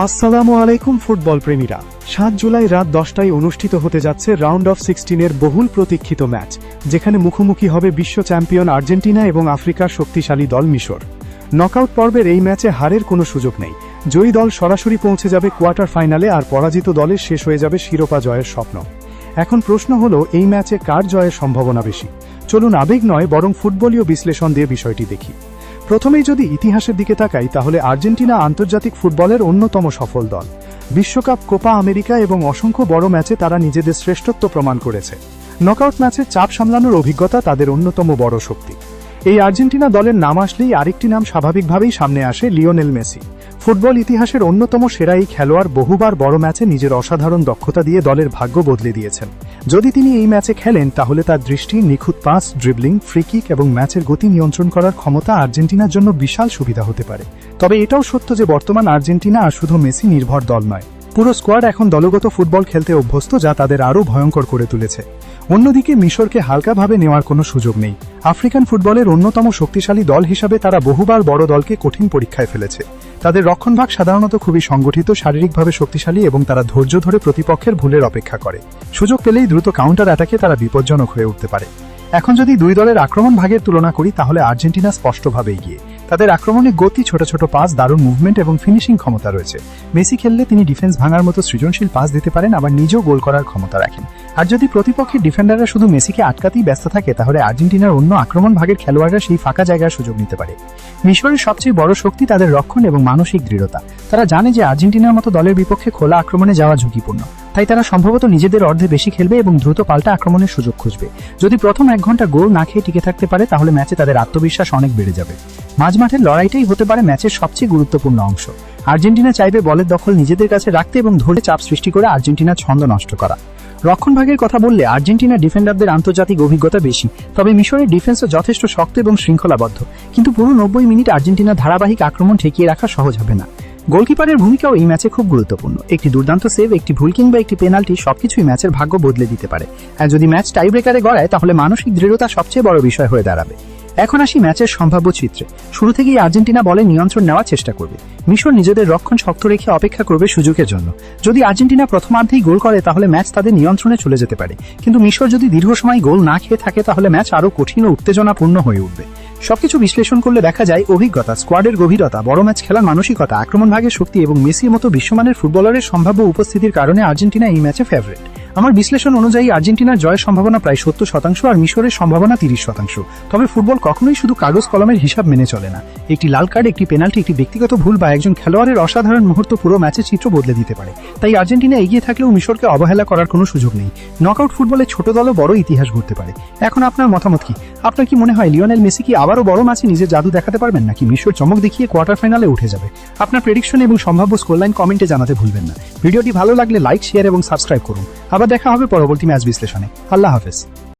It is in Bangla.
আসসালামু আলাইকুম ফুটবল প্রেমীরা। 7 জুলাই রাত 10টায় অনুষ্ঠিত হতে যাচ্ছে রাউন্ড অফ 16-এর বহুল প্রতীক্ষিত ম্যাচ, যেখানে মুখোমুখি হবে বিশ্ব চ্যাম্পিয়ন আর্জেন্টিনা এবং আফ্রিকার শক্তিশালী দল মিশর। নকআউট পর্বের এই ম্যাচে হারের কোনো সুযোগ নেই। জয়ী দল সরাসরি পৌঁছে যাবে কোয়ার্টার ফাইনালে, আর পরাজিত দলের শেষ হয়ে যাবে শিরোপা জয়ের স্বপ্ন। এখন প্রশ্ন হলো, এই ম্যাচে কার জয়ের সম্ভাবনা বেশি? চলুন আবেগ নয় বরং ফুটবলীয় বিশ্লেষণ দিয়ে বিষয়টি দেখি। প্রথমেই যদি ইতিহাসের দিকে তাকাই, তাহলে আর্জেন্টিনা আন্তর্জাতিক ফুটবলের অন্যতম সফল দল। বিশ্বকাপ, কোপা আমেরিকা এবং অসংখ্য বড় ম্যাচে তারা নিজেদের শ্রেষ্ঠত্ব প্রমাণ করেছে। নকআউট ম্যাচে চাপ সামলানোর অভিজ্ঞতা তাদের অন্যতম বড় শক্তি। এই আর্জেন্টিনা দলের নাম আসলেই আরেকটি নাম স্বাভাবিকভাবেই সামনে আসে, লিওনেল মেসি। ফুটবল ইতিহাসের অন্যতম সেরা এই খেলোয়াড় বহুবার বড় ম্যাচে নিজের অসাধারণ দক্ষতা দিয়ে দলের ভাগ্য বদলে দিয়েছেন। যদি তিনি এই ম্যাচে খেলেন, তাহলে তার দৃষ্টি, নিখুঁত পাস, ড্রিবলিং, ফ্রি কিক এবং ম্যাচের গতি নিয়ন্ত্রণ করার ক্ষমতা আর্জেন্টিনার জন্য বিশাল সুবিধা হতে পারে। তবে এটাও সত্য যে বর্তমান আর্জেন্টিনা আর শুধু মেসি নির্ভর দল নয়। পুরো স্কোয়াড এখন দলগত ফুটবল খেলতে অভ্যস্ত, যা তাদের আরও ভয়ঙ্কর করে তুলেছে। অন্যদিকে মিশরকে হালকাভাবে নেওয়ার কোনো সুযোগ নেই। আফ্রিকান ফুটবলের অন্যতম শক্তিশালী দল হিসাবে তারা বহুবার বড় দলকে কঠিন পরীক্ষায় ফেলেছে। তাদের রক্ষণভাগ সাধারণত খুবই সংগঠিত, শারীরিকভাবে শক্তিশালী এবং তারা ধৈর্য ধরে প্রতিপক্ষের ভুলের অপেক্ষা করে। সুযোগ পেলেই দ্রুত কাউন্টার অ্যাটাকে তারা বিপজ্জনক হয়ে উঠতে পারে। এখন যদি দুই দলের আক্রমণ ভাগের তুলনা করি, তাহলে আর্জেন্টিনা স্পষ্টভাবে এগিয়ে। তাদের আক্রমণে গতি, ছোট ছোট পাস, দারুণ মুভমেন্ট এবং ফিনিশিং ক্ষমতা রয়েছে। মেসি খেললে তিনি ডিফেন্স ভাঙার মতো সৃজনশীল পাস দিতে পারেন, আবার নিজেও গোল করার ক্ষমতা রাখেন। আর যদি প্রতিপক্ষের ডিফেন্ডাররা শুধু মেসিকে আটকাতেই ব্যস্ত থাকে, তাহলে আর্জেন্টিনার অন্য আক্রমণ ভাগের খেলোয়াড়রা সেই ফাঁকা জায়গার সুযোগ নিতে পারে। মিশরের সবচেয়ে বড় শক্তি তাদের রক্ষণ এবং মানসিক দৃঢ়তা। তারা জানে যে আর্জেন্টিনার মতো দলের বিপক্ষে খোলা আক্রমণে যাওয়া ঝুঁকিপূর্ণ, তাই তারা সম্ভবত নিজেদের অর্ধে বেশি খেলবে এবং দ্রুত পাল্টা আক্রমণের সুযোগ খুঁজবে। যদি প্রথম 1 ঘন্টা গোল না খেয়ে টিকে থাকতে পারে, তাহলে ম্যাচে তাদের আত্মবিশ্বাস অনেক বেড়ে যাবে। মাঝমাঠের লড়াইটাই হতে পারে ম্যাচের সবচেয়ে গুরুত্বপূর্ণ অংশ। আর্জেন্টিনা চাইবে বলের দখল নিজেদের কাছে রাখতে এবং ধরে চাপ সৃষ্টি করে আর্জেন্টিনার ছন্দ নষ্ট করা। রক্ষণভাগের কথা বললে আর্জেন্টিনা ডিফেন্ডারদের আন্তর্জাতিক অভিজ্ঞতা বেশি, তবে মিশরের ডিফেন্সও যথেষ্ট শক্ত এবং শৃঙ্খলাবদ্ধ। কিন্তু পুরো 90 মিনিট আর্জেন্টিনার ধারাবাহিক আক্রমণ ঠেকিয়ে রাখা সহজ হবে না। গোলকিপারের ভূমিকাও এই ম্যাচে খুব গুরুত্বপূর্ণ। একটি দুর্দান্ত সেভ, একটি ভুল কিংবা একটি পেনাল্টি সবকিছুই ম্যাচের ভাগ্য বদলে দিতে পারে। আর যদি ম্যাচ টাই ব্রেকারে গড়ায়, তাহলে মানসিক দৃঢ়তা সবচেয়ে বড় বিষয় হয়ে দাঁড়াবে। এখন আসি ম্যাচের সম্ভাব্য চিত্রে। শুরু থেকেই আর্জেন্টিনা বলে নিয়ন্ত্রণ নেওয়ার চেষ্টা করবে। মিশর নিজেদের রক্ষণ শক্ত রেখে অপেক্ষা করবে সুযোগের জন্য। যদি আর্জেন্টিনা প্রথমার্ধেই গোল করে, তাহলে ম্যাচ তাদের নিয়ন্ত্রণে চলে যেতে পারে। কিন্তু মিশর যদি দীর্ঘ সময় গোল না খেয়ে থাকে, তাহলে ম্যাচ আরও কঠিন ও উত্তেজনাপূর্ণ হয়ে উঠবে। সবকিছু বিশ্লেষণ করলে দেখা যায়, অভিজ্ঞতা, স্কোয়াডের গভীরতা, বড় ম্যাচ খেলার মানসিকতা, আক্রমণ ভাগের শক্তি এবং মেসির মতো বিশ্বমানের ফুটবলারের সম্ভাব্য উপস্থিতির কারণে আর্জেন্টিনা এই ম্যাচে ফেভারিট। আমার বিশ্লেষণ অনুযায়ী আর্জেন্টিনার জয়ের সম্ভাবনা প্রায় 70% আর মিশরের সম্ভাবনা 30%। তবে ফুটবল কখনোই শুধু কাগজ কলমের হিসাব মেনে চলে না। একটি লাল কার্ড, একটি পেনাল্টি, একটি ব্যক্তিগত ভুল বা একজন খেলোয়াড়ের অসাধারণ মুহূর্ত পুরো ম্যাচের চিত্র বদলে দিতে পারে। তাই আর্জেন্টিনা এগিয়ে থাকলেও মিশরকে অবহেলা করার কোনো সুযোগ নেই। নকআউট ফুটবলে ছোট দলও বড় ইতিহাস গড়তে পারে। এখন আপনার মতামত কি? আপনার কি মনে হয় লিওনেল মেসি কি আবারও বড় ম্যাচে নিজের জাদু দেখাতে পারবেন, নাকি মিশর চমক দেখিয়ে কোয়ার্টার ফাইনালে উঠে যাবে? আপনার প্রেডিকশন এবং সম্ভাব্য স্কোরলাইন কমেন্টে জানাতে ভুলবেন না। ভিডিওটি ভালো লাগলে লাইক, শেয়ার এবং সাবস্ক্রাইব করুন। আবার দেখা হবে পরবর্তী ম্যাচ বিশ্লেষণে। আল্লাহ হাফেজ।